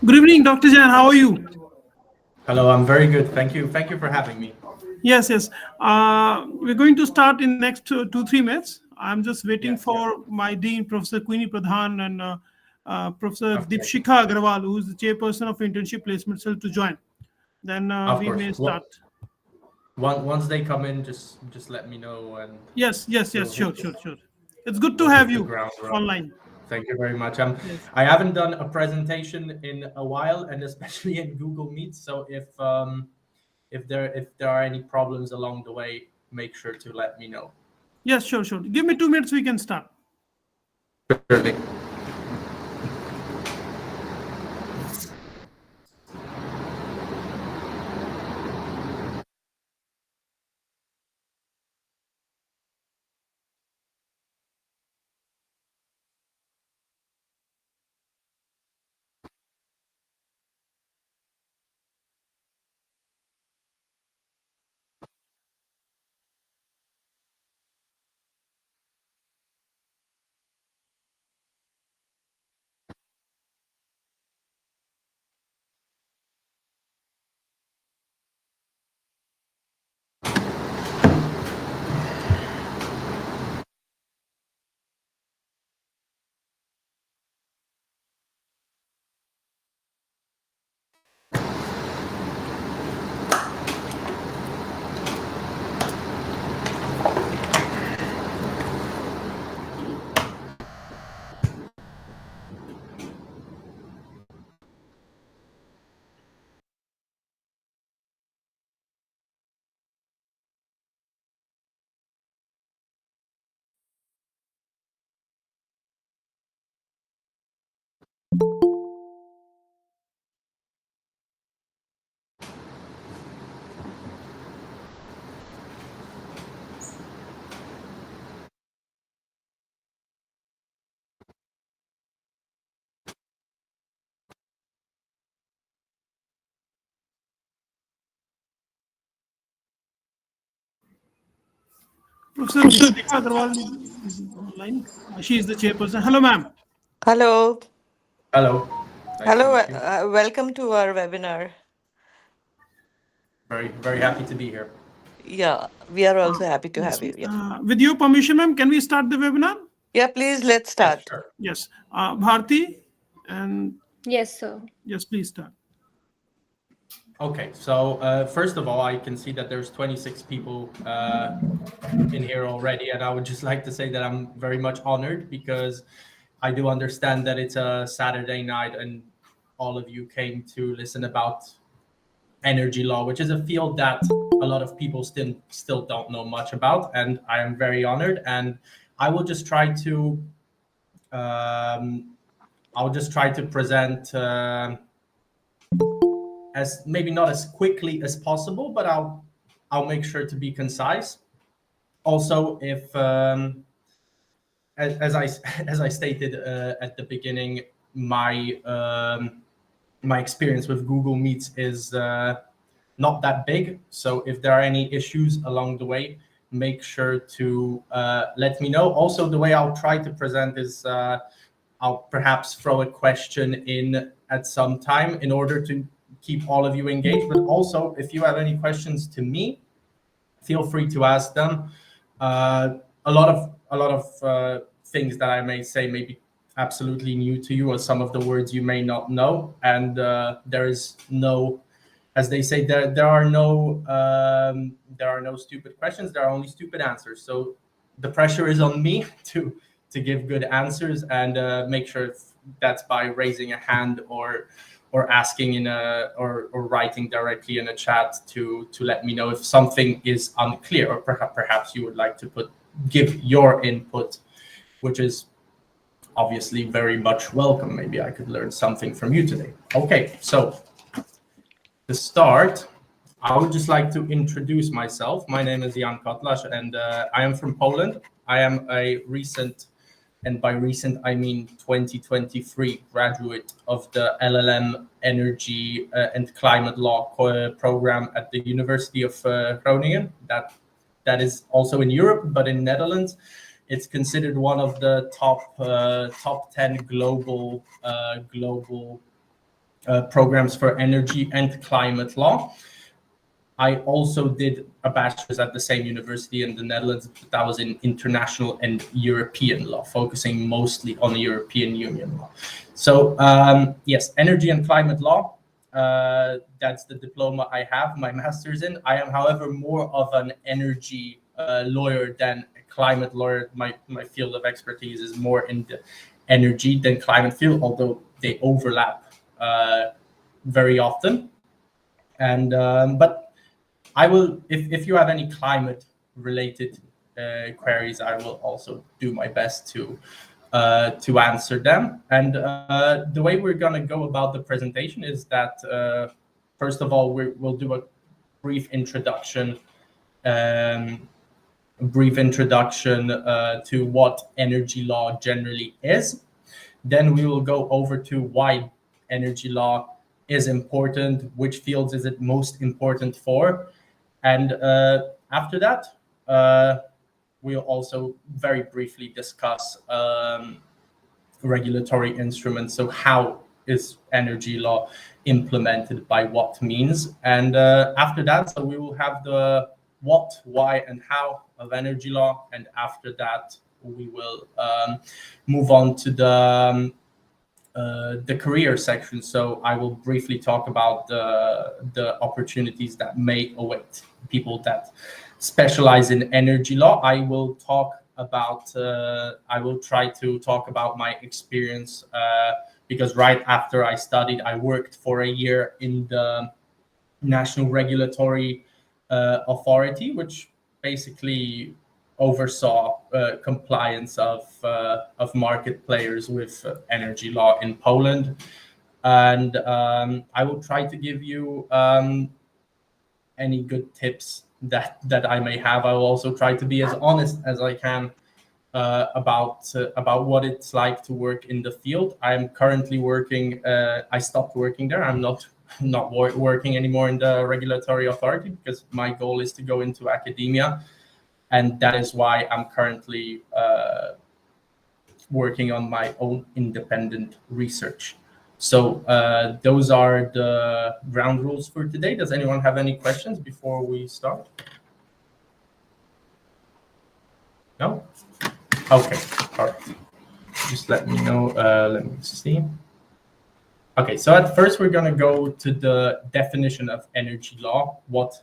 Good evening, Dr. Jan. How are you? Hello, I'm very good. Thank you. Thank you for having me. Yes. We're going to start in next 2-3 minutes. I'm just waiting Yeah. for my dean, Professor Queenie Pradhan, and Professor Of course. Deepshikha Agarwal, who is the chairperson of Internship Placement Cell, to join. Then Of we course. may Well, start. once they come in, just let me know, and Yes. we'll hit Sure. It's good to we'll have hit the you ground running. online. Thank you very much. Yes. I haven't done a presentation in a while, and especially in Google Meet. So if there are any problems along the way, make sure to let me know. Yes, sure. Give me 2 minutes, we can start. Surely. Professor Deepshikha Agarwal is online. She is the chairperson. Hello, ma'am. Hello. Hello. Nice to Hello. meet you. Welcome to our webinar. Very happy to be here. Yeah, we are also happy to Yes. have you. Yeah. With your permission, ma'am, can we start the webinar? Yeah, please, let's Yes, start. sure. Yes. Bharti, and Yes, sir. yes, please start. Okay, so first of all, I can see that there's 26 people in here already, and I would just like to say that I'm very much honored because I do understand that it's a Saturday night and all of you came to listen about energy law, which is a field that a lot of people still don't know much about, and I am very honored. And I will just try to present. As maybe not as quickly as possible, but I'll make sure to be concise. Also, if as I as I stated at the beginning, my experience with Google Meets is not that big. So if there are any issues along the way, make sure to let me know. Also, the way I'll try to present is I'll perhaps throw a question in at some time in order to keep all of you engaged. But also, if you have any questions to me, feel free to ask them. A lot of things that I may say may be absolutely new to you, or some of the words you may not know. And there is no, as they say, there are no stupid questions. There are only stupid answers. So the pressure is on me to give good answers, and make sure that's by raising a hand or asking in a or writing directly in a chat to let me know if something is unclear, or perhaps you would like to give your input, which is obviously very much welcome. Maybe I could learn something from you today. Okay, so to start, I would just like to introduce myself. My name is Kotlarz, and I am from Poland. I am a recent, and by recent I mean 2023, graduate of the LLM Energy and Climate Law program at the University of Groningen. That is also in Europe, but in Netherlands. It's considered one of the top 10 global programs for energy and climate law. I also did a bachelor's at the same university in the Netherlands, but that was in international and European law, focusing mostly on the European Union law. So yes, energy and climate law, that's the diploma I have my master's in. I am, however, more of an energy lawyer than a climate lawyer. My field of expertise is more in the energy than climate field, although they overlap very often. And but I will, if you have any climate related queries, I will also do my best to answer them. And the way we're going to go about the presentation is that first of all, we'll do a brief introduction to what energy law generally is. Then we will go over to why energy law is important, which fields is it most important for. And after that, we'll also very briefly discuss regulatory instruments. So how is energy law implemented, by what means? And after that, so we will have the what, why, and how of energy law. And after that, we will move on to the career section. So I will briefly talk about the opportunities that may await people that specialize in energy law. I will try to talk about my experience because right after I studied, I worked for a year in the National Regulatory Authority, which basically oversaw compliance of market players with energy law in Poland. And I will try to give you any good tips that I may have. I will also try to be as honest as I can about what it's like to work in the field. I'm currently working. I stopped working there. I'm not working anymore in the regulatory authority because my goal is to go into academia. And that is why I'm currently working on my own independent research. So those are the ground rules for today. Does anyone have any questions before we start? No? Okay, all right. Just let me know. Let me see. Okay, so at first we're going to go to the definition of energy law. What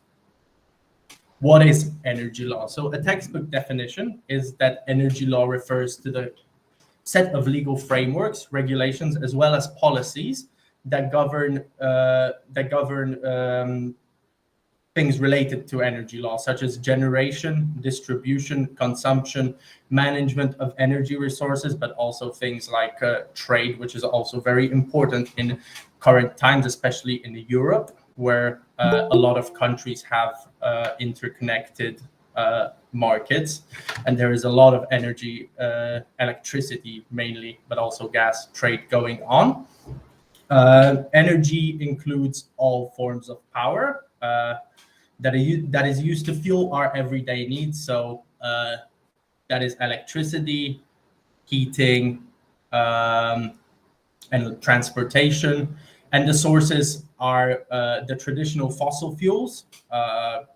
is energy law? So a textbook definition is that energy law refers to the set of legal frameworks, regulations, as well as policies that govern things related to energy law, such as generation, distribution, consumption, management of energy resources, but also things like trade, which is also very important in current times, especially in Europe, where a lot of countries have interconnected markets, and there is a lot of energy, electricity mainly, but also gas trade going on. Energy includes all forms of power that is used to fuel our everyday needs. So that is electricity, heating, and transportation. And the sources are the traditional fossil fuels,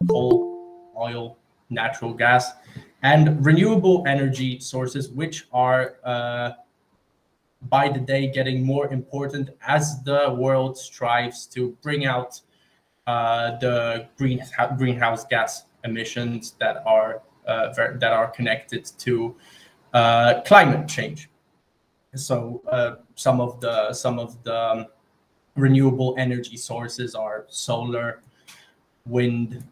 coal, oil, natural gas, and renewable energy sources, which are by the day getting more important as the world strives to bring out the greenhouse gas emissions that are connected to climate change. So some of the renewable energy sources are solar, wind.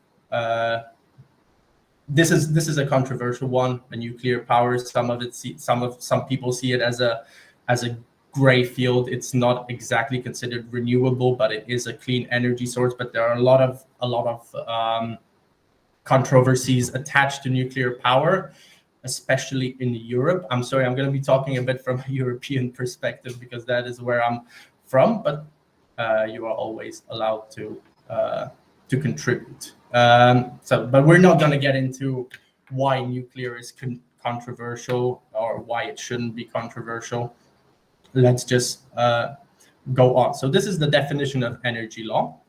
This is a controversial one. The nuclear power. Some people see it as a gray field. It's not exactly considered renewable, but it is a clean energy source. But there are a lot of controversies attached to nuclear power, especially in Europe. I'm sorry, I'm going to be talking a bit from a European perspective because that is where I'm from. But you are always allowed to contribute. But we're not going to get into why nuclear is controversial or why it shouldn't be controversial. Let's just go on. So this is the definition of energy law.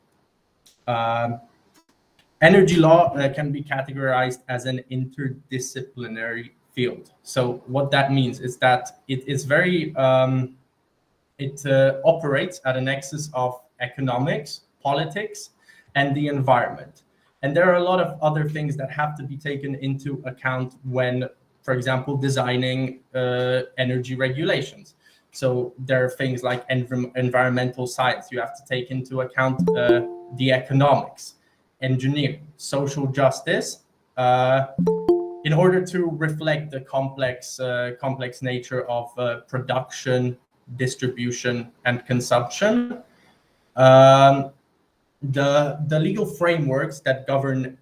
Energy law can be categorized as an interdisciplinary field. So what that means is that it is very, it operates at a nexus of economics, politics, and the environment. And there are a lot of other things that have to be taken into account when, for example, designing energy regulations. So there are things like environmental science. You have to take into account the economics, engineering, social justice, in order to reflect the complex nature of production, distribution, and consumption. The legal frameworks that govern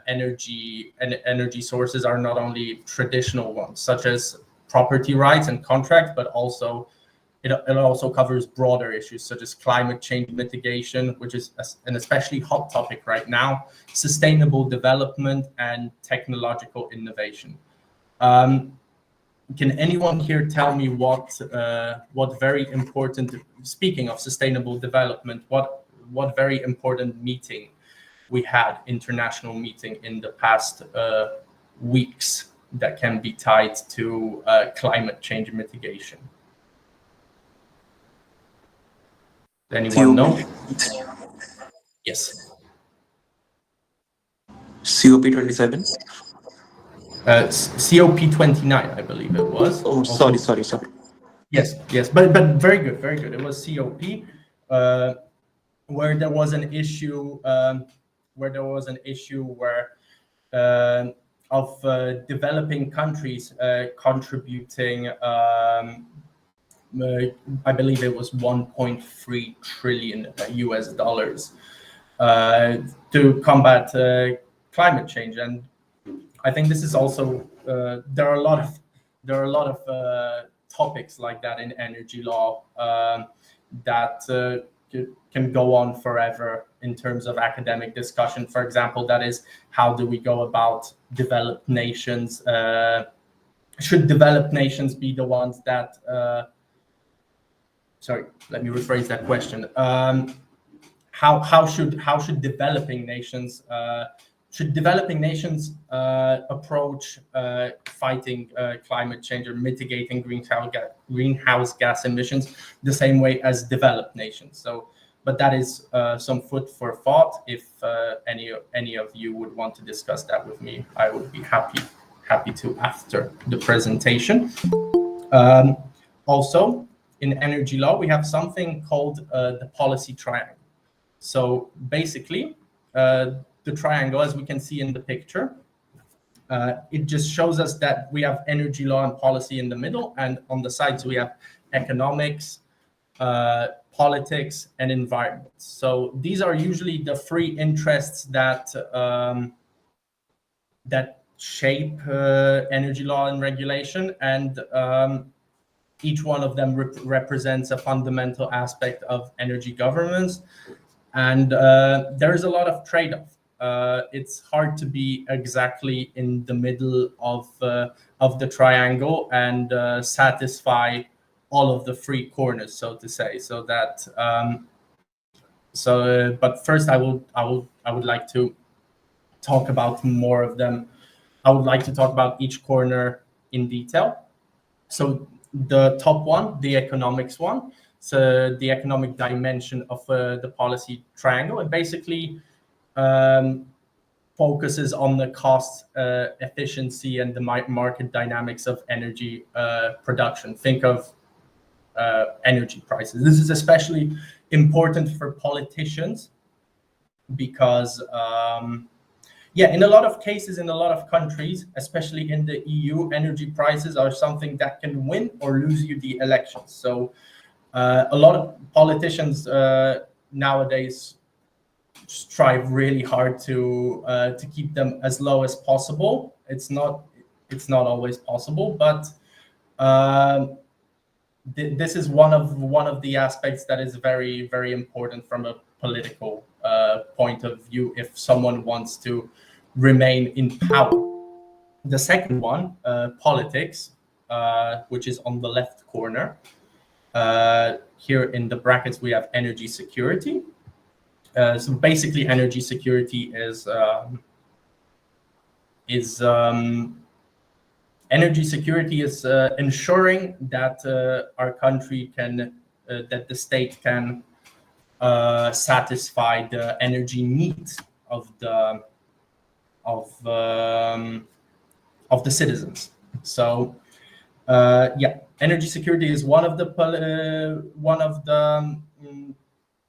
energy and energy sources are not only traditional ones, such as property rights and contracts, but also it also covers broader issues such as climate change mitigation, which is an especially hot topic right now, sustainable development, and technological innovation. Can anyone here tell me what very important, speaking of sustainable development, what very important meeting we had, international meeting in the past weeks that can be tied to climate change mitigation? Anyone know? Yes. COP27. COP29, I believe it was. Oh, Also, sorry. Yes, but very good. It was COP, where there was an issue, of developing countries contributing. I believe it was 1.3 trillion US dollars to combat climate change, and I think this is also there are a lot of topics like that in energy law that can go on forever in terms of academic discussion. For example, that is, how do we go about developed nations? Should developed nations be the ones that sorry, let me rephrase that question. How should developing nations approach fighting climate change or mitigating greenhouse gas emissions the same way as developed nations? So, but that is some food for thought. If any of you would want to discuss that with me, I would be happy to after the presentation. Also, in energy law, we have something called the policy triangle. So basically, the triangle, as we can see in the picture, it just shows us that we have energy law and policy in the middle, and on the sides we have economics, politics, and environment. So these are usually the three interests that that shape energy law and regulation, and each one of them represents a fundamental aspect of energy governance. And there is a lot of trade-off. It's hard to be exactly in the middle of the triangle and satisfy all of the three corners, so to say. So that but first, I would like to talk about more of them. I would like to talk about each corner in detail. So the top one, the economics one. So the economic dimension of the policy triangle, it basically focuses on the cost, efficiency, and the market dynamics of energy production. Think of energy prices. This is especially important for politicians because, in a lot of cases, in a lot of countries, especially in the EU, energy prices are something that can win or lose you the elections. So a lot of politicians nowadays strive really hard to keep them as low as possible. It's not always possible, but this is one of the aspects that is very, very important from a political point of view if someone wants to remain in power. The second one, politics, which is on the left corner. Here in the brackets, we have energy security. So basically, energy security is energy security is ensuring that our country can, that the state can satisfy the energy needs of the citizens. So yeah, energy security is one of the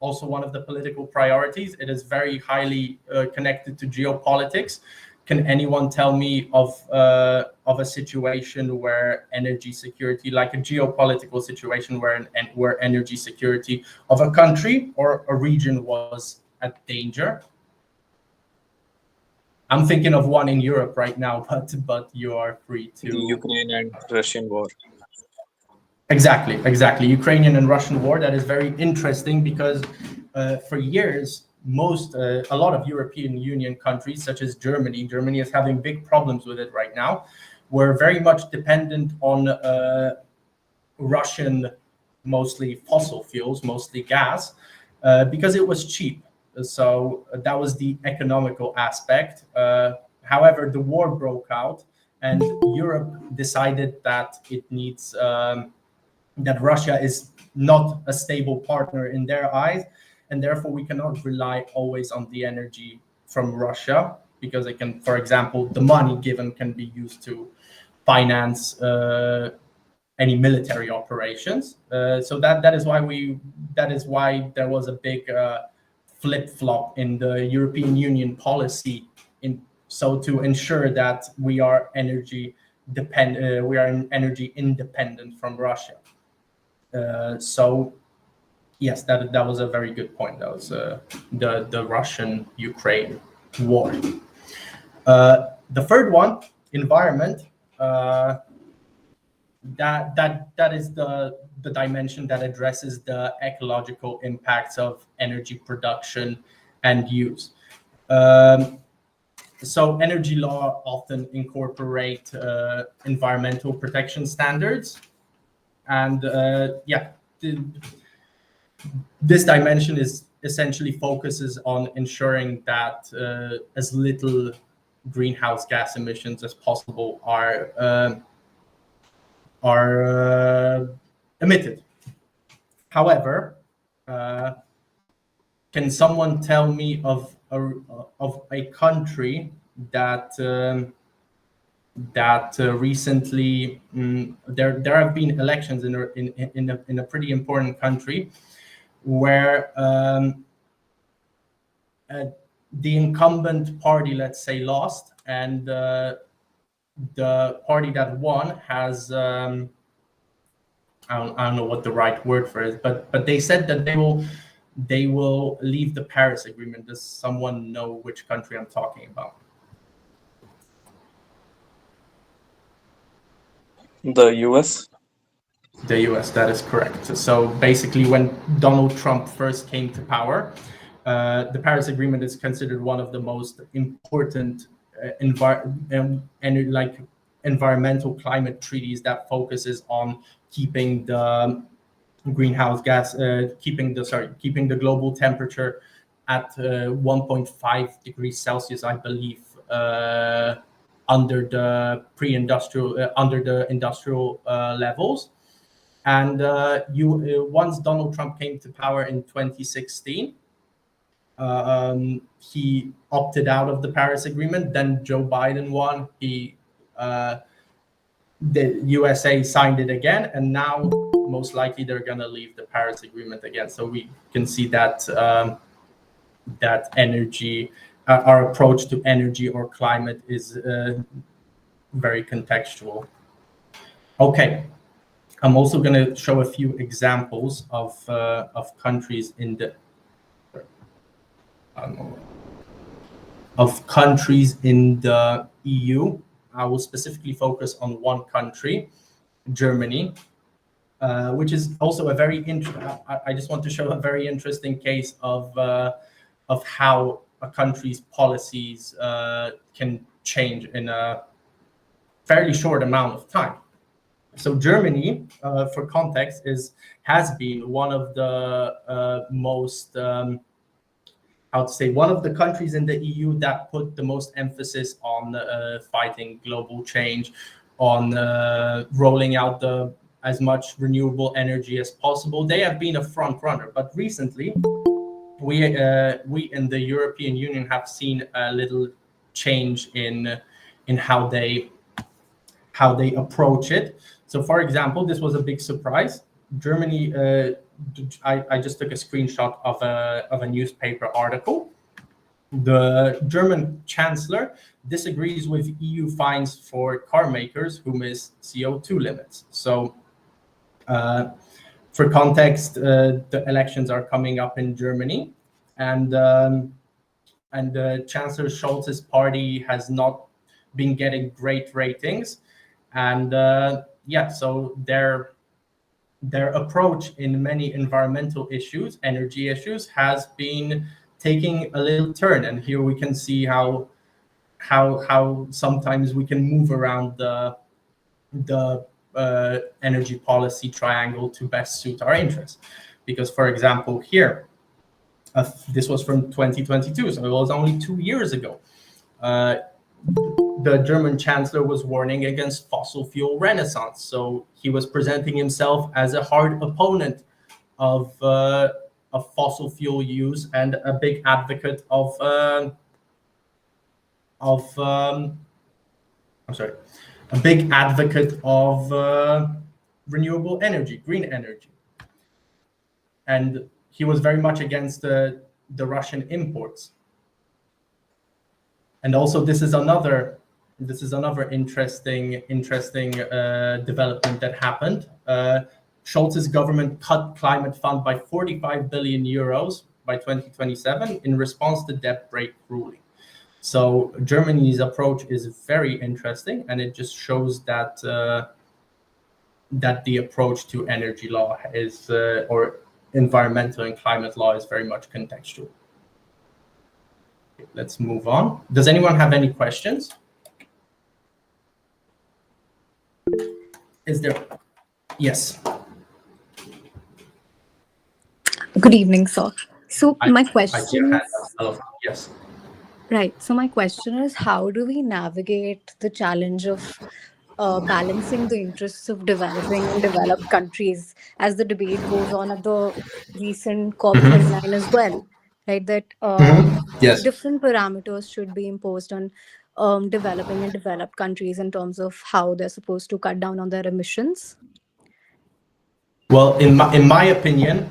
also one of the political priorities. It is very highly connected to geopolitics. Can anyone tell me of a situation where energy security, like a geopolitical situation where energy security of a country or a region was at danger? I'm thinking of one in Europe right now, but you are free to. The Ukraine and Russian war. Exactly. Ukrainian and Russian war. That is very interesting because for years, a lot of European Union countries, such as Germany is having big problems with it right now. We're very much dependent on Russian, mostly fossil fuels, mostly gas, because it was cheap. So that was the economical aspect. However, the war broke out, and Europe decided that it needs that Russia is not a stable partner in their eyes, and therefore we cannot rely always on the energy from Russia, because it can, for example, the money given can be used to finance any military operations. So that is why there was a big flip-flop in the European Union policy to ensure that we are energy independent from Russia. So yes, that was a very good point. That was the Russian-Ukraine war. The third one, environment. That is the dimension that addresses the ecological impacts of energy production and use. So energy law often incorporate environmental protection standards, and this dimension is essentially focuses on ensuring that as little greenhouse gas emissions as possible are emitted. However, can someone tell me of a country that recently there have been elections in a pretty important country where the incumbent party, let's say, lost, and the party that won has I don't know what the right word for it, but they said that they will leave the Paris Agreement. Does someone know which country I'm talking about? The US. The US, that is correct. So basically, when Donald Trump first came to power, the Paris Agreement is considered one of the most important environmental climate treaties that focuses on keeping the greenhouse gas, keeping the global temperature at 1.5 degrees Celsius, I believe, under the industrial levels. And once Donald Trump came to power in 2016, he opted out of the Paris Agreement. Then Joe Biden won. The USA signed it again, and now most likely they're going to leave the Paris Agreement again. So we can see that that energy, our approach to energy or climate is very contextual. Okay, I'm also going to show a few examples of countries in the EU. I will specifically focus on one country, Germany, which is also a very I just want to show a very interesting case of how a country's policies can change in a fairly short amount of time. So Germany, for context, has been one of the most one of the countries in the EU that put the most emphasis on fighting global change, on rolling out as much renewable energy as possible. They have been a front runner, but recently we in the European Union have seen a little change in how they approach it. So, for example, this was a big surprise. Germany. I just took a screenshot of a newspaper article. The German chancellor disagrees with EU fines for car makers who miss CO2 limits. So, for context, the elections are coming up in Germany, and Chancellor Scholz's party has not been getting great ratings, and so their approach in many environmental issues, energy issues, has been taking a little turn. And here we can see how sometimes we can move around the energy policy triangle to best suit our interests. Because, for example, here, this was from 2022, so it was only 2 years ago. The German chancellor was warning against fossil fuel renaissance. So he was presenting himself as a hard opponent of fossil fuel use and a big advocate of renewable energy, green energy. And he was very much against the Russian imports. And also, this is another interesting development that happened. Scholz's government cut climate fund by 45 billion euros by 2027 in response to debt brake ruling. So Germany's approach is very interesting, and it just shows that the approach to energy law is or environmental and climate law is very much contextual. Let's move on. Does anyone have any questions? Is there? Yes. Good evening, sir. So my I question is, yes. right. So my question is, how do we navigate the challenge of balancing the interests of developing and developed countries as the debate goes on at the recent COP29 as well, right? That Yes. different parameters should be imposed on developing and developed countries in terms of how they're supposed to cut down on their emissions. Well, in my opinion,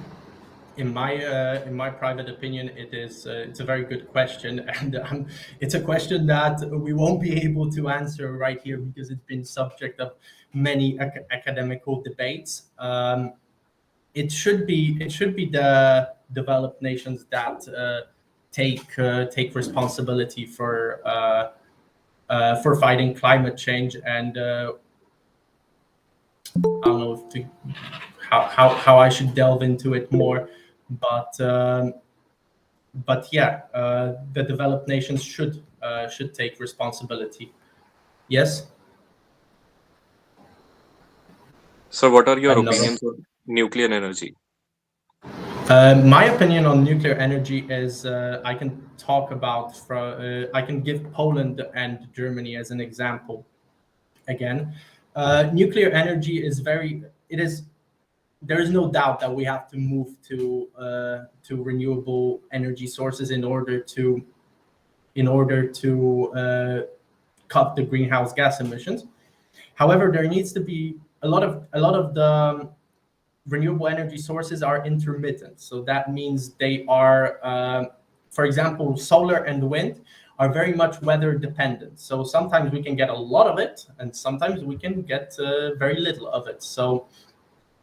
in my private opinion, it's a very good question, and it's a question that we won't be able to answer right here because it's been subject of many academical debates. It should be the developed nations that take responsibility for fighting climate change, and I don't know how I should delve into it more, but yeah, the developed nations should take responsibility. Yes. So, what are your opinions on nuclear energy? My opinion on nuclear energy is I can talk about I can give Poland and Germany as an example. Again, nuclear energy is there is no doubt that we have to move to renewable energy sources in order to cut the greenhouse gas emissions. However, there needs to be a lot of the renewable energy sources are intermittent. So that means they are, for example, solar and wind are very much weather dependent. So sometimes we can get a lot of it, and sometimes we can get very little of it. So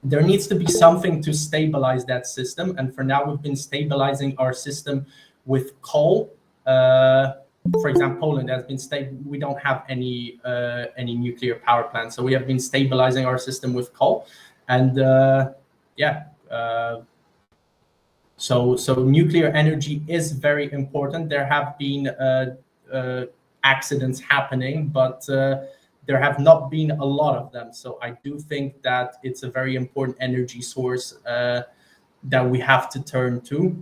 there needs to be something to stabilize that system. And for now, we've been stabilizing our system with coal. For example, Poland has been stable. We don't have any nuclear power plants, so we have been stabilizing our system with coal. And so nuclear energy is very important. There have been accidents happening, but there have not been a lot of them. So I do think that it's a very important energy source that we have to turn to,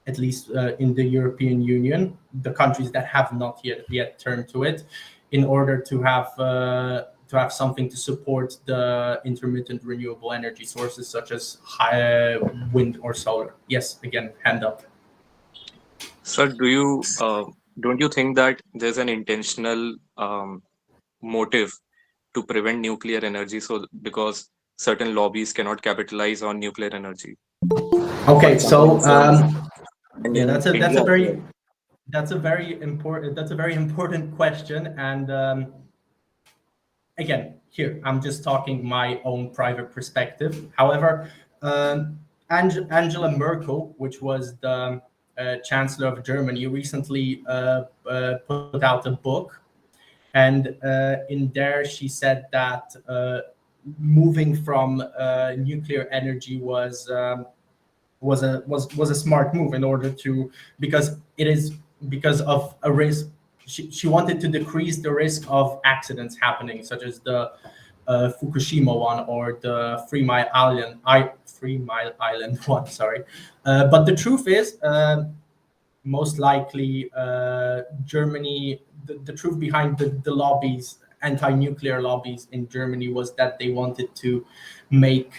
at least in the European Union, the countries that have not yet turned to it, in order to have something to support the intermittent renewable energy sources such as wind or solar. Yes, again, hand up. Sir, don't you think that there's an intentional motive to prevent nuclear energy? So because certain lobbies cannot capitalize on nuclear energy. Okay, so And yeah, in that's a India as well. that's a very important question, and again, here I'm just talking my own private perspective. However, Angela Merkel, which was the Chancellor of Germany, recently put out a book, and in there she said that moving from nuclear energy was a smart move in order to, because of a risk. She wanted to decrease the risk of accidents happening, such as the Fukushima one or the Three Mile Island one. Sorry, but the truth is, most likely Germany. The truth behind the lobbies, anti-nuclear lobbies in Germany, was that they wanted to make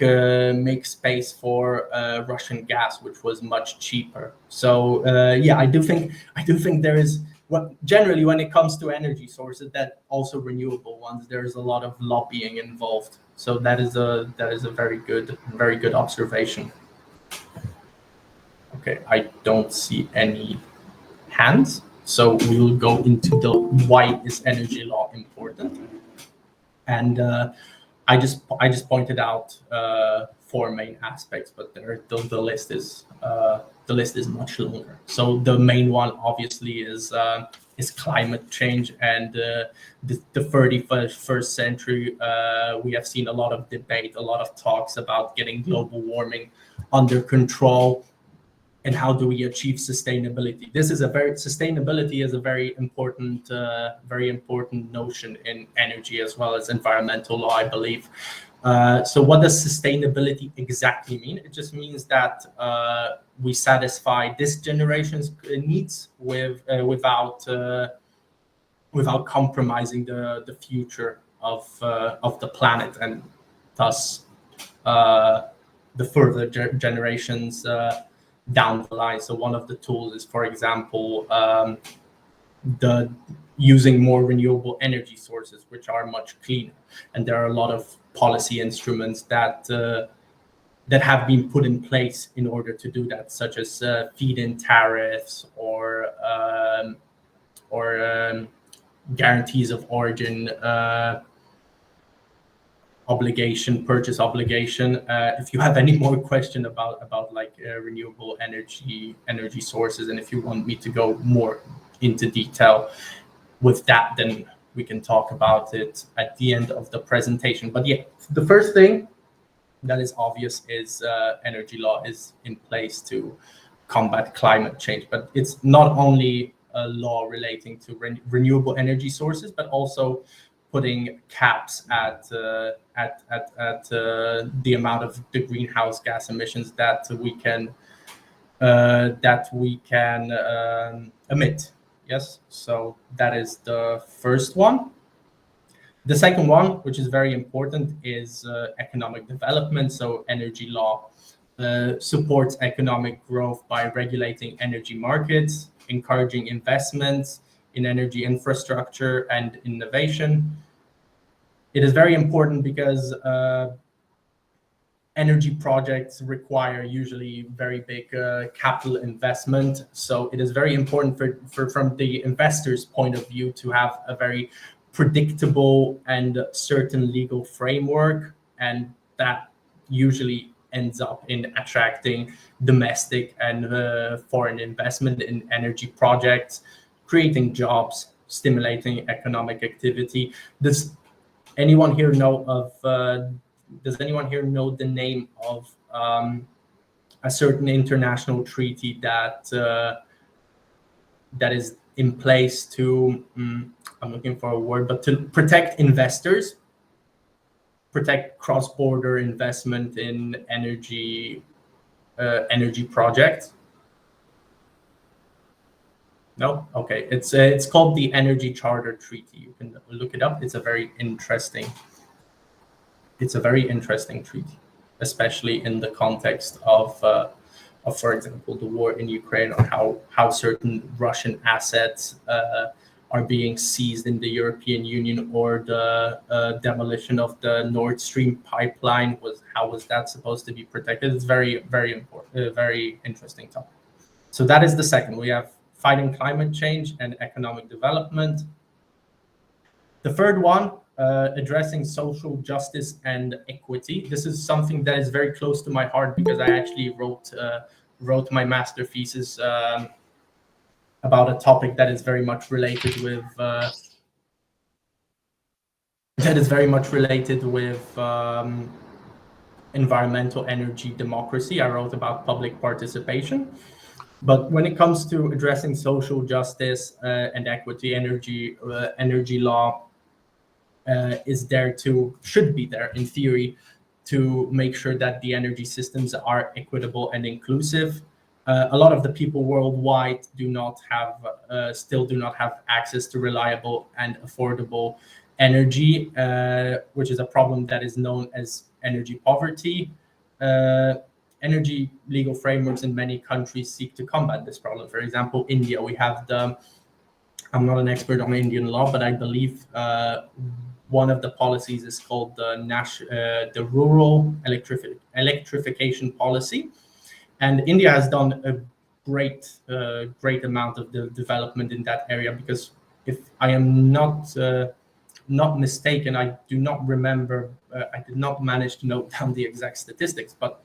space for Russian gas, which was much cheaper. So yeah, I do think there is, generally when it comes to energy sources, that also renewable ones, there's a lot of lobbying involved. So that is a very good observation. Okay, I don't see any hands, so we will go into the why is energy law important. And I just pointed out 4 main aspects, but the list is much longer. So the main one obviously is climate change, and the 31st century. We have seen a lot of debate, a lot of talks about getting global warming under control, and how do we achieve sustainability. Sustainability is a very important notion in energy as well as environmental law, I believe. So what does sustainability exactly mean? It just means that we satisfy this generation's needs without compromising the future of the planet, and thus the further generations down the line. So one of the tools is, for example, the using more renewable energy sources, which are much cleaner. And there are a lot of policy instruments that have been put in place in order to do that, such as feed-in tariffs or guarantees of origin purchase obligation. If you have any more question about like renewable energy sources, and if you want me to go more into detail with that, then we can talk about it at the end of the presentation. But yeah, the first thing that is obvious is energy law is in place to combat climate change. But it's not only a law relating to renewable energy sources, but also putting caps at the amount of the greenhouse gas emissions that we can emit. Yes, so that is the first one. The second one, which is very important, is economic development. So energy law supports economic growth by regulating energy markets, encouraging investments in energy infrastructure and innovation. It is very important because energy projects require usually very big capital investment. So it is very important from the investor's point of view to have a very predictable and certain legal framework, and that usually ends up in attracting domestic and foreign investment in energy projects, creating jobs, stimulating economic activity. Does anyone here know the name of a certain international treaty that is in place to I'm looking for a word, but to protect investors, protect cross-border investment in energy projects. No, okay. It's called the Energy Charter Treaty. You can look it up. It's a very interesting treaty, especially in the context of, for example, the war in Ukraine, or how certain Russian assets are being seized in the European Union, or the demolition of the Nord Stream pipeline. How was that supposed to be protected? It's very, very important, very interesting topic. So that is the second. We have fighting climate change and economic development. The third one, addressing social justice and equity. This is something that is very close to my heart, because I actually wrote my master thesis about a topic that is very much related with environmental energy democracy. I wrote about public participation. But when it comes to addressing social justice and equity, energy law should be there in theory, to make sure that the energy systems are equitable and inclusive. A lot of the people worldwide still do not have access to reliable and affordable energy, which is a problem that is known as energy poverty. Energy legal frameworks in many countries seek to combat this problem. For example, India, we have I'm not an expert on Indian law, but I believe one of the policies is called the Rural Electrification Policy. And India has done a great amount of the development in that area, because if I am not mistaken, I do not remember, I did not manage to note down the exact statistics, but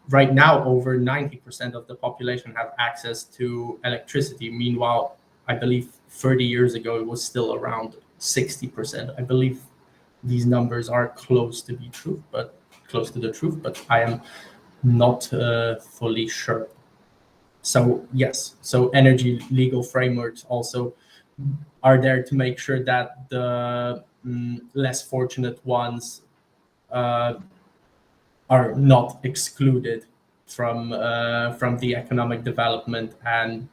right now over 90% of the population have access to electricity. Meanwhile, I believe 30 years ago it was still around 60%. I believe these numbers are close to the truth, but I am not fully sure. So yes, so energy legal frameworks also are there to make sure that the less fortunate ones are not excluded from the economic development and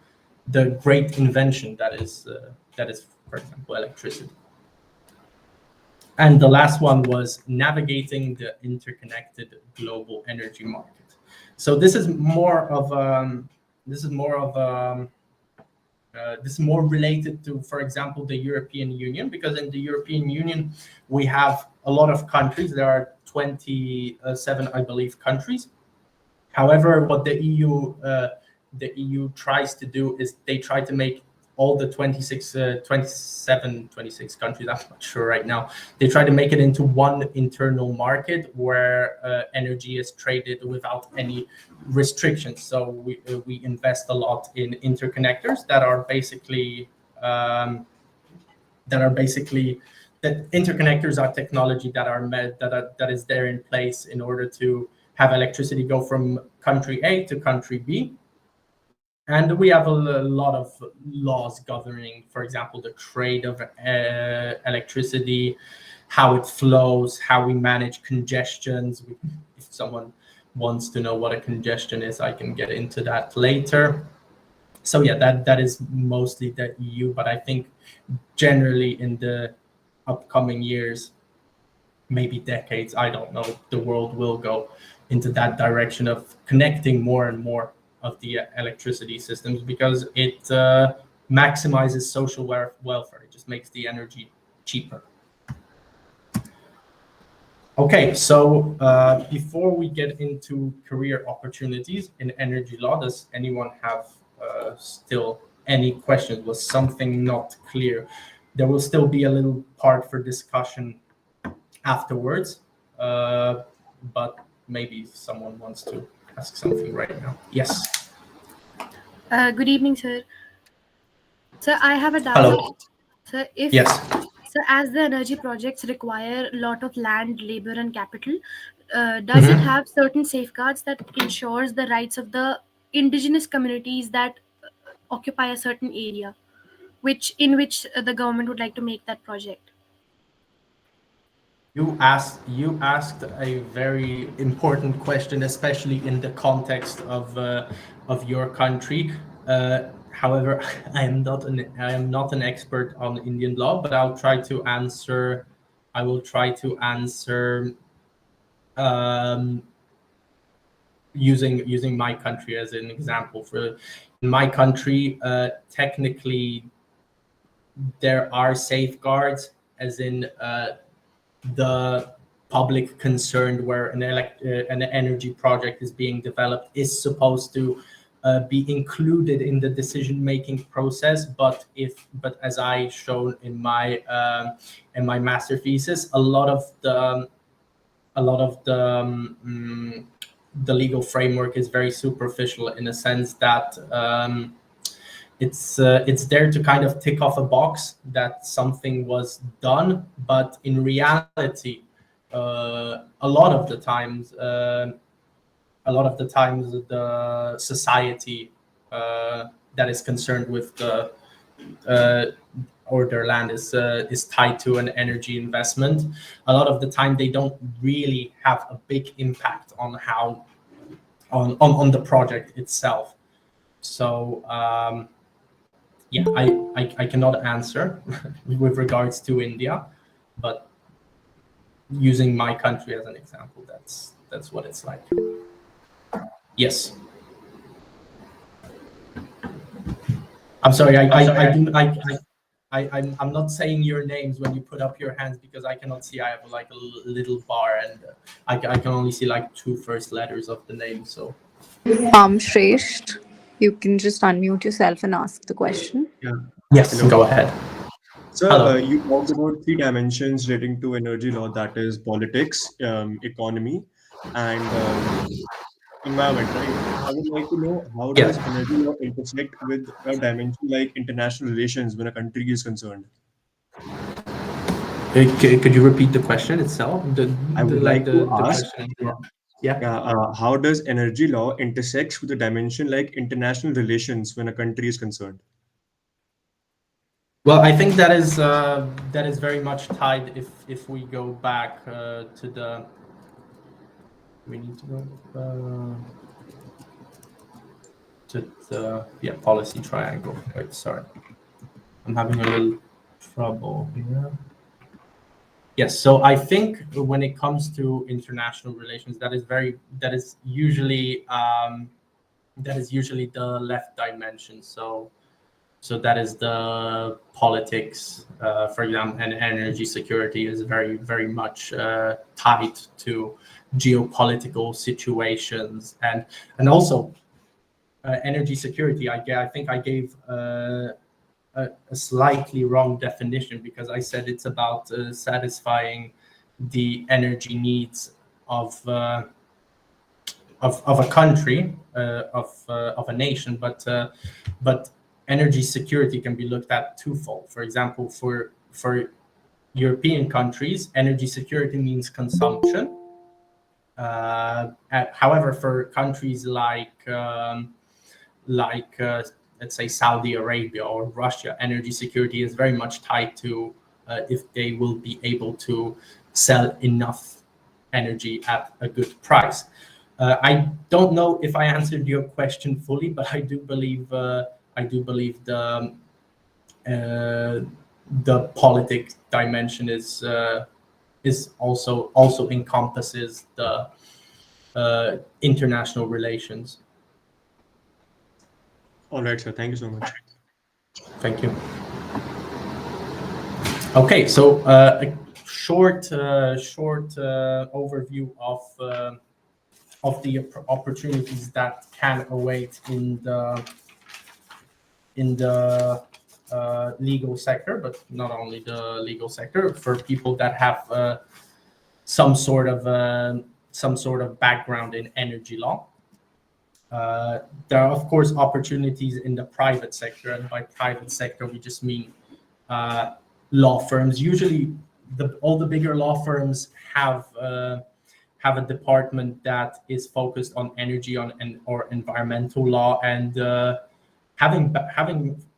the great invention that is, for example, electricity. And the last one was navigating the interconnected global energy market. So this is more related to, for example, the European Union, because in the European Union we have a lot of countries. There are 27, I believe, countries. However, what the EU tries to do is they try to make all the 26 countries, I'm not sure right now, they try to make it into one internal market where energy is traded without any restrictions. So we invest a lot in interconnectors that are basically that interconnectors are technology that is there in place in order to have electricity go from country A to country B. And we have a lot of laws governing, for example, the trade of electricity, how it flows, how we manage congestions. If someone wants to know what a congestion is, I can get into that later. So yeah, that is mostly the EU, but I think generally in the upcoming years, maybe decades, I don't know, the world will go into that direction of connecting more and more of the electricity systems, because it maximizes social welfare. It just makes the energy cheaper. Okay, so before we get into career opportunities in energy law, does anyone have still any questions? Was something not clear? There will still be a little part for discussion afterwards, but maybe someone wants to ask something right now. Yes. Good evening, sir. Sir, I have a doubt. Hello. Sir, as the energy projects require a lot of land, labor, and capital, does it have certain safeguards that ensures the rights of the indigenous communities that occupy a certain area? in which the government would like to make that project. You asked a very important question, especially in the context of your country. However, I am not an expert on Indian law, but I'll try to answer. I will try to answer using my country as an example. For in my country, technically, there are safeguards, as in the public concerned where an energy project is being developed is supposed to be included in the decision-making process. But as I shown in my master thesis, a lot of the legal framework is very superficial, in a sense that it's there to kind of tick off a box that something was done, but in reality, a lot of the times, the society that is concerned with the or their land is tied to an energy investment. A lot of the time, they don't really have a big impact on how on the project itself. So. Yeah, I cannot answer with regards to India, but using my country as an example, that's what it's like. Yes. I'm sorry. I'm not saying your names when you put up your hands, because I cannot see. I have like a little bar, and I can only see like 2 first letters of the name. So. Shresht, you can just unmute yourself and ask the question. Yeah. Yes. Hello. Go ahead. So Hello. you talked about 3 dimensions relating to energy law, that is politics, economy, and environment, right? I would like to know, how Yeah. does energy law intersect with a dimension like international relations when a country is concerned? Could you repeat the question itself? I would like to ask, question. Yeah. how does energy law intersects with a dimension like international relations when a country is concerned? Well, I think that is very much tied. If we go back to the, we need to go to the policy triangle. Wait, sorry, I'm having a little trouble here. Yes, so I think when it comes to international relations, that is usually the left dimension. So that is the politics, for example, and energy security is very, very much tied to geopolitical situations, and also energy security. I think I gave a slightly wrong definition, because I said it's about satisfying the energy needs of a country, of a nation, but energy security can be looked at twofold. For example, for European countries, energy security means consumption. However, for countries like let's say Saudi Arabia or Russia, energy security is very much tied to if they will be able to sell enough energy at a good price. I don't know if I answered your question fully, but I do believe the politic dimension is also encompasses the international relations. All right, sir. Thank you so much. Thank you. Okay, so a short overview of the opportunities that can await in the legal sector, but not only the legal sector, for people that have some sort of background in energy law. There are, of course, opportunities in the private sector, and by private sector we just mean law firms. Usually, all the bigger law firms have a department that is focused on energy or environmental law, and having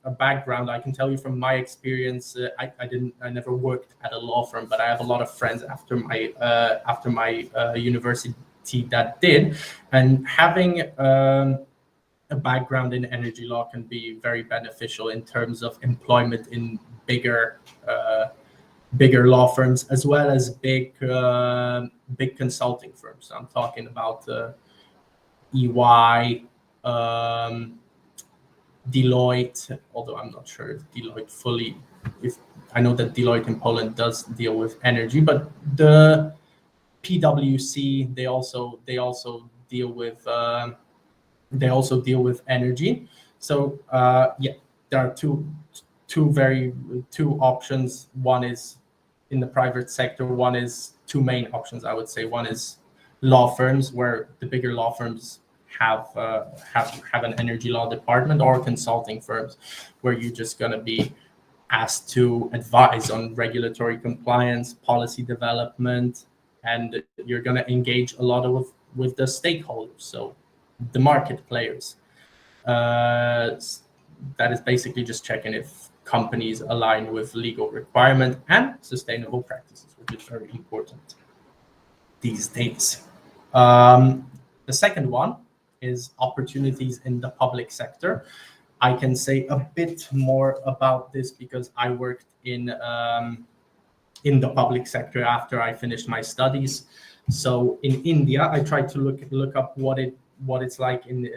a background, I can tell you from my experience. I never worked at a law firm, but I have a lot of friends after my university that did, and having a background in energy law can be very beneficial in terms of employment in bigger law firms, as well as big consulting firms. So I'm talking about EY, Deloitte, although I'm not sure if Deloitte fully, if I know that Deloitte in Poland does deal with energy, but the PwC, they also deal with energy. So there are two options. One is in the private sector. One is two main options, I would say. One is law firms, where the bigger law firms have an energy law department, or consulting firms, where you're just going to be asked to advise on regulatory compliance, policy development, and you're going to engage a lot with the stakeholders, so the market players. That is basically just checking if companies align with legal requirement and sustainable practices, which is very important these days. The second one is opportunities in the public sector. I can say a bit more about this because I worked in the public sector after I finished my studies. So in India, I tried to look up what it's like in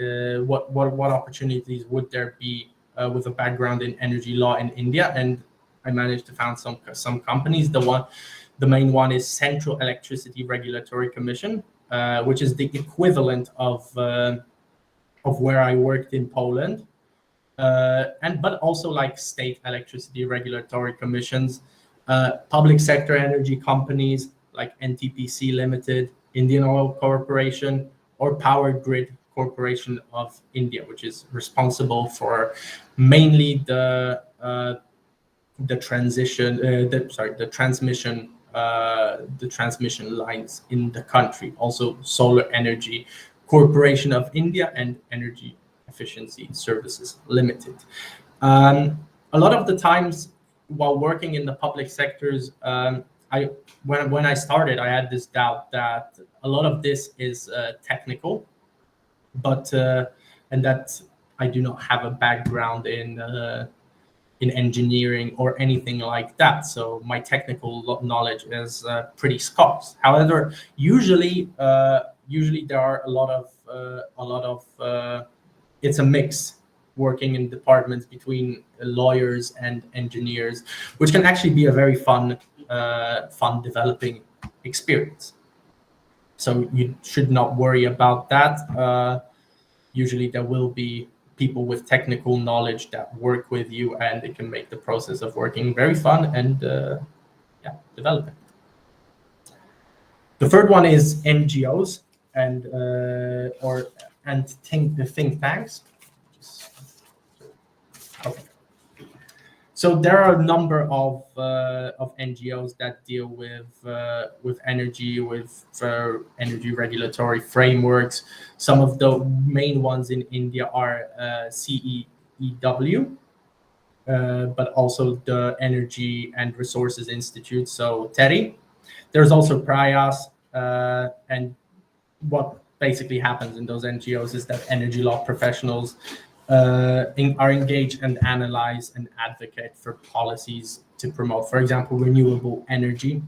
what opportunities would there be with a background in energy law in India, and I managed to find some companies. The main one is Central Electricity Regulatory Commission, which is the equivalent of where I worked in Poland, but also like state electricity regulatory commissions, public sector energy companies like NTPC Limited, Indian Oil Corporation, or Power Grid Corporation of India, which is responsible for mainly the transmission lines in the country. Also, Solar Energy Corporation of India and Energy Efficiency Services Limited. A lot of the times while working in the public sectors, when I started, I had this doubt that a lot of this is technical, but and that I do not have a background in engineering or anything like that. So my technical knowledge is pretty scarce. However, usually there are a lot of it's a mix, working in departments between lawyers and engineers, which can actually be a very fun developing experience. So you should not worry about that. Usually there will be people with technical knowledge that work with you, and it can make the process of working very fun and developing. The third one is NGOs and think tanks. Okay. So there are a number of NGOs that deal with energy, with energy regulatory frameworks. Some of the main ones in India are CEEW, but also the Energy and Resources Institute, so TERI. There's also Prayas, and what basically happens in those NGOs is that energy law professionals are engaged and analyze and advocate for policies to promote, for example, renewable energy.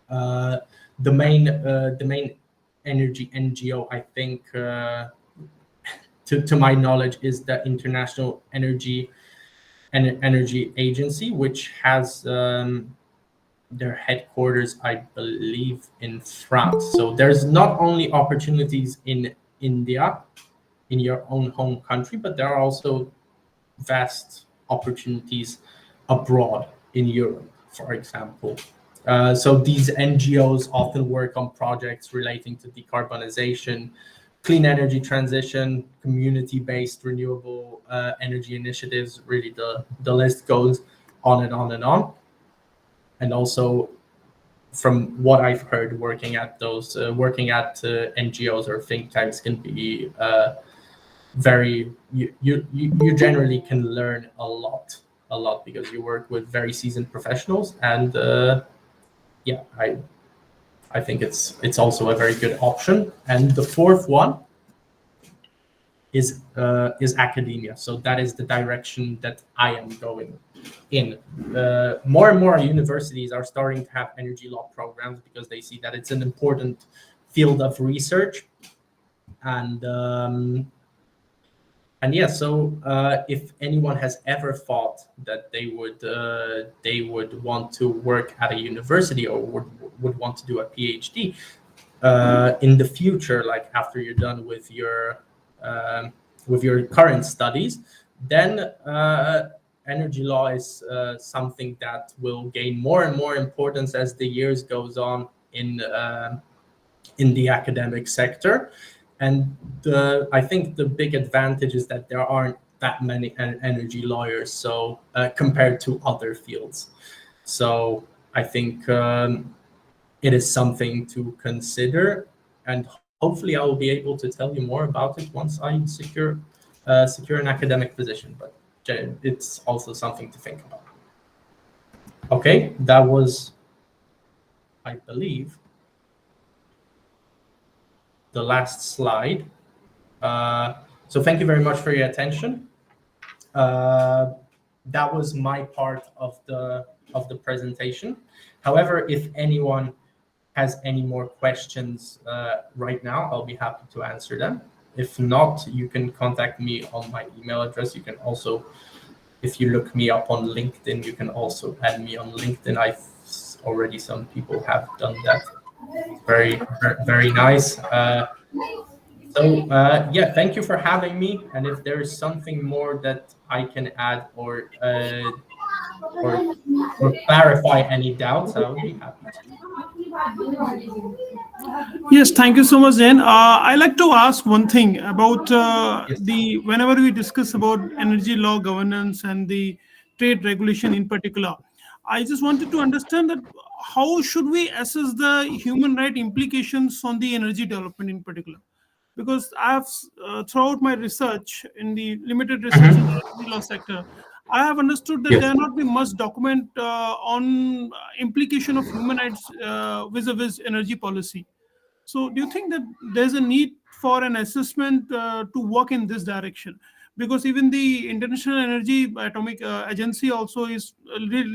The main energy NGO, I think, to my knowledge, is the International Energy Agency, which has their headquarters, I believe, in France. So there's not only opportunities in India, in your own home country, but there are also vast opportunities abroad in Europe, for example. So these NGOs often work on projects relating to decarbonization, clean energy transition, community-based renewable energy initiatives. Really, the list goes on and on and on. And also, from what I've heard, working at NGOs or think tanks can be very you generally can learn a lot because you work with very seasoned professionals, and yeah, I think it's also a very good option. And the fourth one is academia. So that is the direction that I am going in. More and more universities are starting to have energy law programs because they see that it's an important field of research. And yeah, so if anyone has ever thought that they would want to work at a university or would want to do a PhD in the future, like after you're done with your current studies, then energy law is something that will gain more and more importance as the years goes on in the academic sector. And I think the big advantage is that there aren't that many energy lawyers, so compared to other fields. So I think it is something to consider, and hopefully I will be able to tell you more about it once I secure an academic position. But it's also something to think about. Okay, that was, I believe, the last slide. So thank you very much for your attention. That was my part of the presentation. However, if anyone has any more questions right now, I'll be happy to answer them. If not, you can contact me on my email address. You can also, if you look me up on LinkedIn, you can also add me on LinkedIn. Already some people have done that. Very, very nice. So yeah, thank you for having me. And if there is something more that I can add or clarify any doubts, I will be happy to. Yes, thank you so much, Jen. I like to ask one thing about Yes. whenever we discuss about energy law governance and the trade regulation in particular, I just wanted to understand that how should we assess the human right implications on the energy development in particular? Because I have throughout my research in the limited research in the energy law sector, I have understood that Yes. there not be much document on implication of human rights vis-a-vis energy policy. So do you think that there's a need for an assessment to work in this direction? Because even the International Energy Atomic Agency also is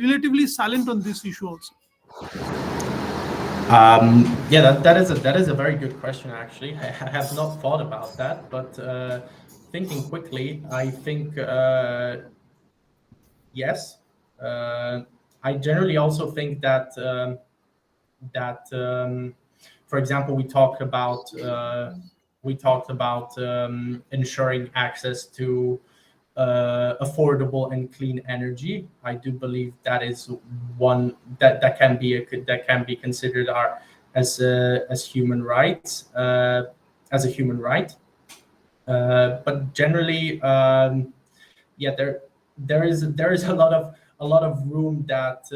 relatively silent on this issue also. Yeah, that is a very good question, actually. I have not thought about that, but thinking quickly, I think yes. I generally also think that for example, we talked about ensuring access to affordable and clean energy. I do believe that is one that can be considered as human rights, as a human right. But generally, yeah, there is a lot of room that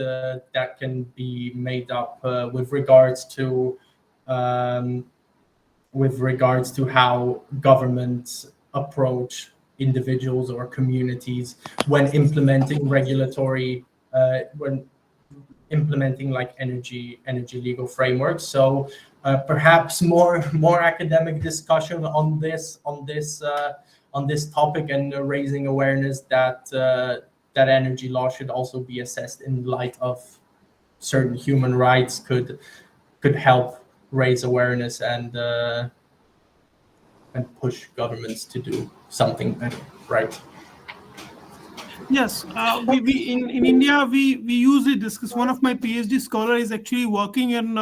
can be made up with regards to how governments approach individuals or communities when implementing like energy legal frameworks. So perhaps more academic discussion on this topic, and raising awareness that energy law should also be assessed in light of certain human rights could help raise awareness and push governments to do something better, right? Yes, we in India we usually discuss. One of my PhD scholar is actually working in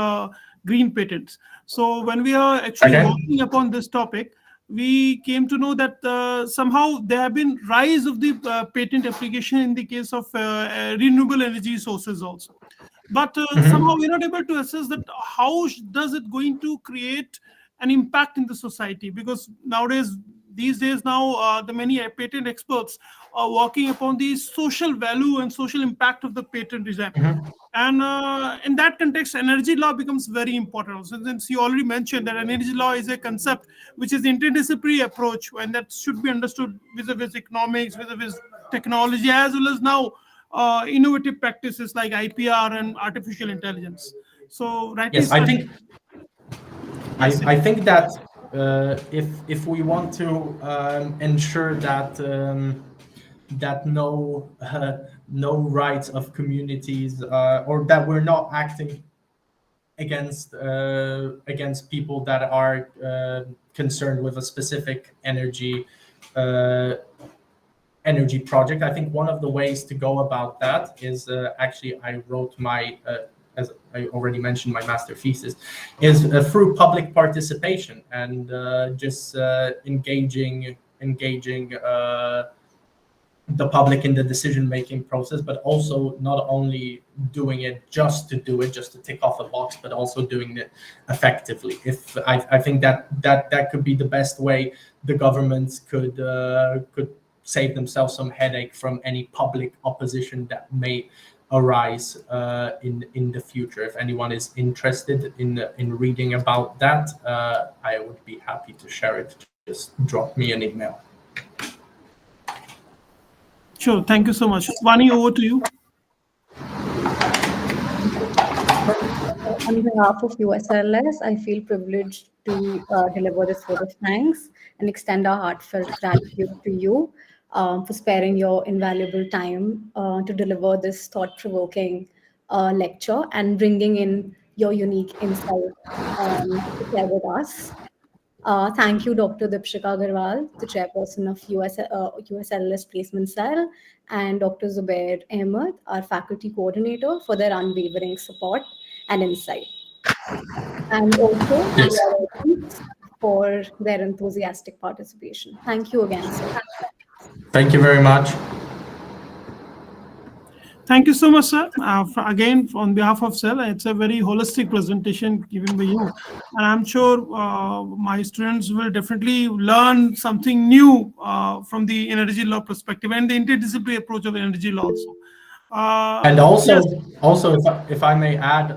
green patents. So when we are actually Okay. working upon this topic, we came to know that somehow there have been rise of the patent application in the case of renewable energy sources also. But somehow we're not able to assess that how does it going to create an impact in the society, because nowadays these days now, the many patent experts are working upon the social value and social impact of the patent design. And in that context, energy law becomes very important. So since you already mentioned that energy law is a concept which is interdisciplinary approach, and that should be understood vis-a-vis economics, vis-a-vis technology, as well as now innovative practices like IPR and artificial intelligence. So rightly Yes, I said. think I think that if we want to ensure that that no rights of communities or that we're not acting against people that are concerned with a specific uh, energy project. I think one of the ways to go about that is actually I wrote my as I already mentioned, my master thesis is through public participation and just engaging the public in the decision-making process, but also not only doing it just to do it, just to tick off a box, but also doing it effectively. If I think that could be the best way the governments could save themselves some headache from any public opposition that may arise in the future. If anyone is interested in reading about that, I would be happy to share it. Just drop me an email. Sure. Thank you so much. Vani, over to you. On behalf of USLS, I feel privileged to deliver this vote of thanks and extend our heartfelt gratitude to you for sparing your invaluable time to deliver this thought-provoking lecture and bringing in your unique insight to share with us. Thank you, Dr. Dipshika Agarwal, the chairperson of USLS Placement Cell, and Dr. Zubair Ahmed, our faculty coordinator, for their unwavering support and insight. And also the audience for their enthusiastic participation. Thank you again, sir. Thank you very much. Thank you so much, sir. Again, on behalf of CEL, it's a very holistic presentation given by you. And I'm sure my students will definitely learn something new from the energy law perspective and the interdisciplinary approach of energy law also. And also, yes. if I may add,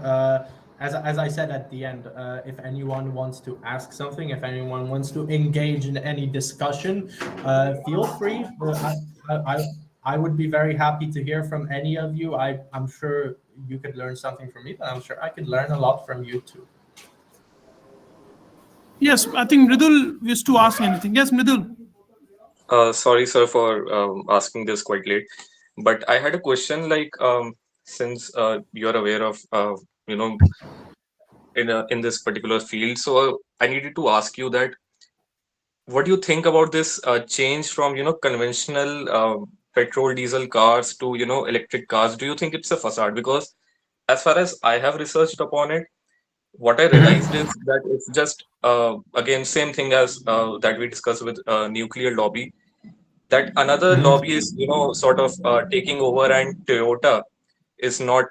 as I said at the end, if anyone wants to ask something, if anyone wants to engage in any discussion, feel free. I would be very happy to hear from any of you. I'm sure you could learn something from me, but I'm sure I could learn a lot from you too. Yes, I think Mridul used to ask anything. Yes, Mridul. Sorry, sir, for asking this quite late, but I had a question. Like, since you're aware of, you know, in this particular field, so I needed to ask you that what do you think about this change from conventional petrol diesel cars to electric cars? Do you think it's a facade? Because as far as I have researched upon it, what I realized is that it's just again same thing as that we discussed with nuclear lobby, that another lobby is sort of taking over, and Toyota is not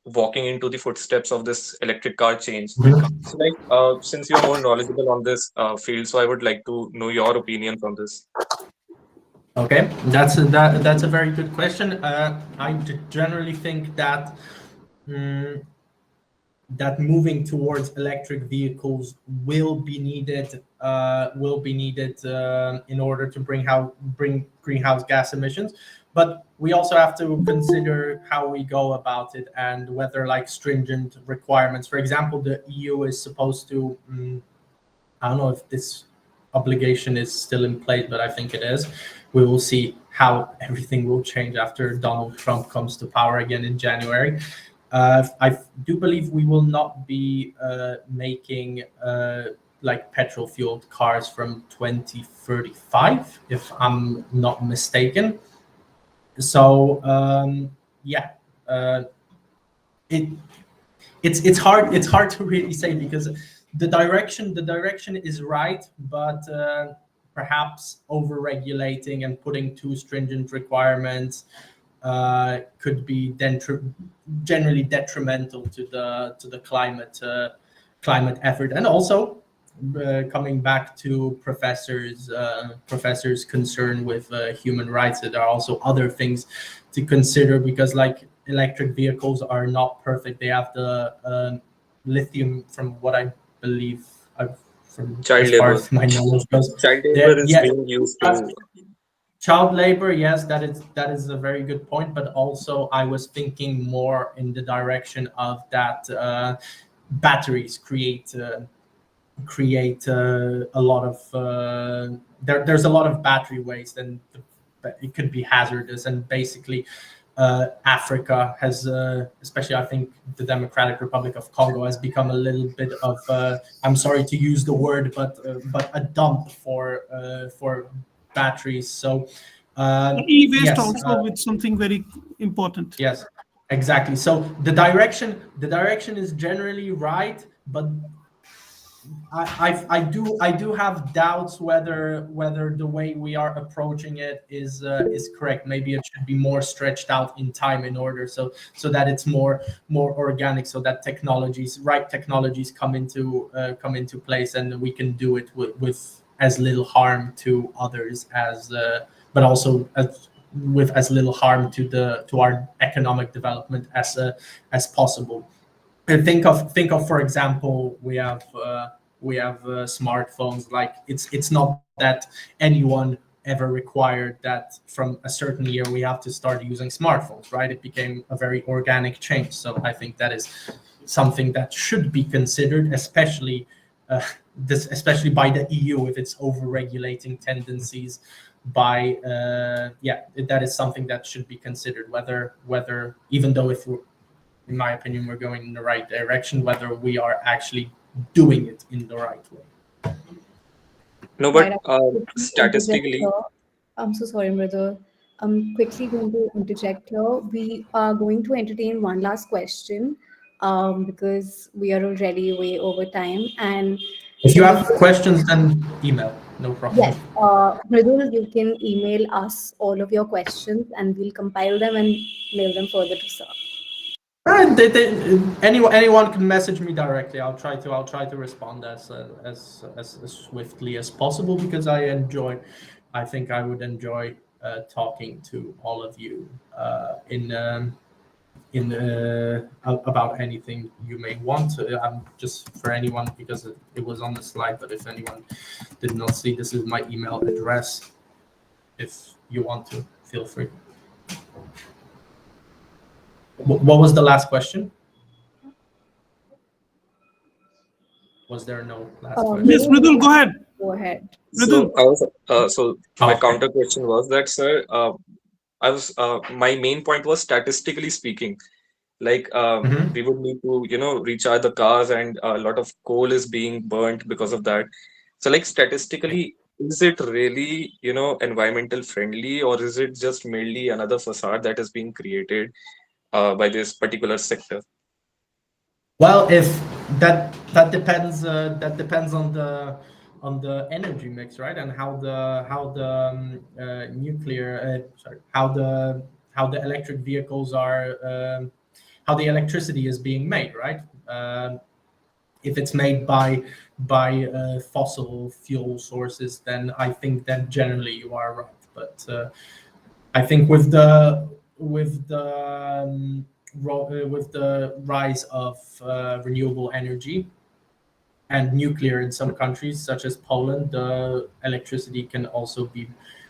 walking into the footsteps of this electric car change. So like since you're more knowledgeable on this field, so I would like to know your opinion on this. Okay, that's a very good question. I generally think that that moving towards electric vehicles will be needed in order to bring greenhouse gas emissions. But we also have to consider how we go about it and whether like stringent requirements. For example, the EU is supposed to, I don't know if this obligation is still in place, but I think it is. We will see how everything will change after Donald Trump comes to power again in January. I do believe we will not be making like petrol-fueled cars from 2035, if I'm not mistaken. So yeah, it's hard to really say, because the direction is right, but perhaps over-regulating and putting too stringent requirements could be generally detrimental to the climate effort. And also, coming back to professors' concern with human rights, there are also other things to consider, because like electric vehicles are not perfect. They have the lithium, from what I believe, from Child as far labor. as my knowledge goes. Child labor is Yeah, being used to. child labor, yes, that is a very good point. But also, I was thinking more in the direction of that batteries create a lot of there's a lot of battery waste, and it could be hazardous. And basically, Africa has, especially I think the Democratic Republic of Congo, has become a little bit of I'm sorry to use the word, but a dump for batteries. So E-waste yes, also with something very important. yes, exactly. So the direction is generally right, but I do have doubts whether the way we are approaching it is correct. Maybe it should be more stretched out in time, in order so that it's more organic, so that right technologies come into place, and we can do it with as little harm to others but also with as little harm to our economic development as possible. And think of, for example, we have smartphones. Like, it's not that anyone ever required that from a certain year we have to start using smartphones, right? It became a very organic change. So I think that is something that should be considered, especially especially by the EU, with its over-regulating tendencies. That is something that should be considered, whether even though, if we're, in my opinion, we're going in the right direction, whether we are actually doing it in the right way. No, Right, but I'm quickly interject statistically, here. I'm so sorry, Mridul. I'm quickly going to interject here. We are going to entertain one last question because we are already way over time. And If you have questions, then email. No problem. yes, Mridul, you can email us all of your questions and we'll compile them and mail them further to sir. Anyone can message me directly. I'll try to respond as swiftly as possible, because I think I would enjoy talking to all of you about anything you may want. Just for anyone, because it was on the slide, but if anyone did not see, this is my email address. If you want to, feel free. What was the last question? Was there no last question? Yes, Mridul, go ahead. Go ahead. so I was my Okay. counter question was that, sir, my main point was, statistically speaking, like we would need to recharge the cars, and a lot of coal is being burnt because of that. So, like, statistically, is it really environmental friendly, or is it just merely another facade that is being created by this particular sector? Well, if that depends on the energy mix, right? And how the electric vehicles are, how the electricity is being made, right? If it's made by fossil fuel sources, then I think that generally you are right. But I think with the rise of renewable energy and nuclear in some countries, such as Poland, the electricity can also be,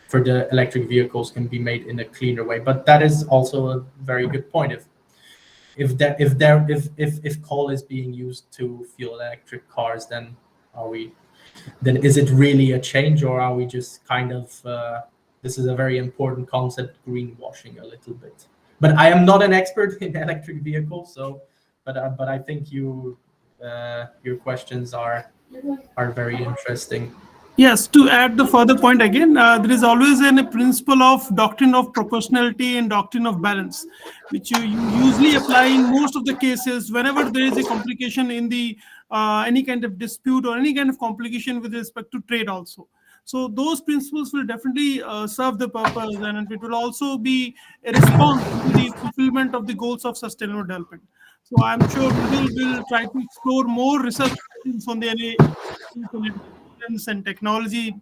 for the electric vehicles, can be made in a cleaner way. But that is also a very good point. If coal is being used to fuel electric cars, then is it really a change, or are we just kind of this is a very important concept, greenwashing a little bit? But I am not an expert in electric vehicles, but I think your questions are very interesting. Yes, to add the further point again, there is always a principle of doctrine of proportionality and doctrine of balance, which you usually apply in most of the cases whenever there is a complication in the any kind of dispute or any kind of complication with respect to trade also. So those principles will definitely serve the purpose, and it will also be a response to the fulfillment of the goals of sustainable development. So I'm sure we will try to explore more research questions on the intelligence and technology.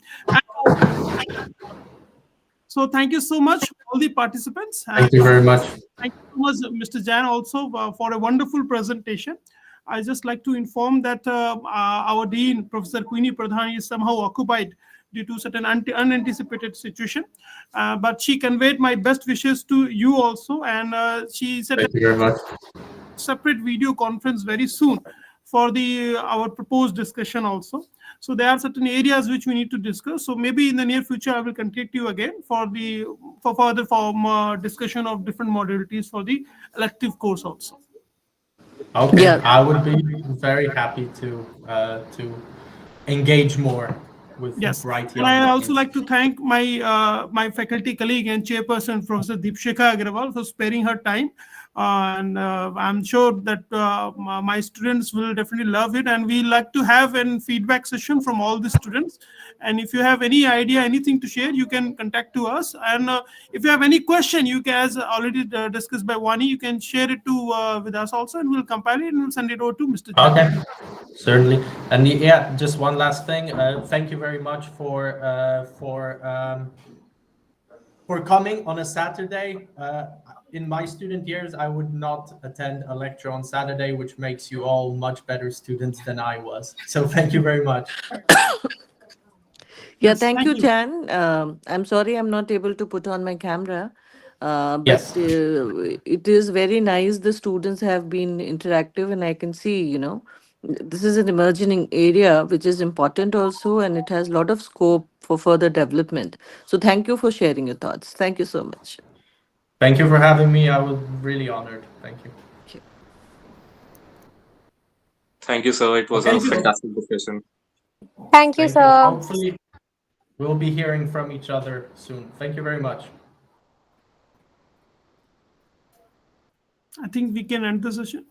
So thank you so much, all the participants. Thank you very much. Thank you so much, Mr. Jan, also for a wonderful presentation. I just like to inform that our Dean, Professor Queenie Pradhan, is somehow occupied due to certain unanticipated situation. But she conveyed my best wishes to you also, and she said Thank you very much. separate video conference very soon for the our proposed discussion also. So there are certain areas which we need to discuss. So maybe in the near future I will contact you again for further discussion of different modalities for the elective course also. Okay, Yeah. I would be very happy to engage more with Yes, bright and young I also minds. like to thank my faculty colleague and chairperson, Professor Deepshikha Agrawal, for sparing her time. And I'm sure that my students will definitely love it. And we like to have a feedback session from all the students. And if you have any idea, anything to share, you can contact to us. And if you have any question, you can, as already discussed by Wani, you can share it to with us also, and we'll compile it and we'll send it over to Mr. Jan. Okay, certainly. And yeah, just one last thing. Thank you very much for coming on a Saturday. In my student years, I would not attend a lecture on Saturday, which makes you all much better students than I was. So thank you very much. Yeah, Yes, thank thank you, you. Jan. I'm sorry I'm not able to put on my camera, but Yes. it is very nice. The students have been interactive, and I can see, this is an emerging area which is important also, and it has a lot of scope for further development. So thank you for sharing your thoughts. Thank you so much. Thank you for having me. I was really honored. Thank you. Thank you, sir. It was Okay, a so fantastic discussion. Thank you, thank you. sir. Hopefully, we'll be hearing from each other soon. Thank you very much. I think we can end the session.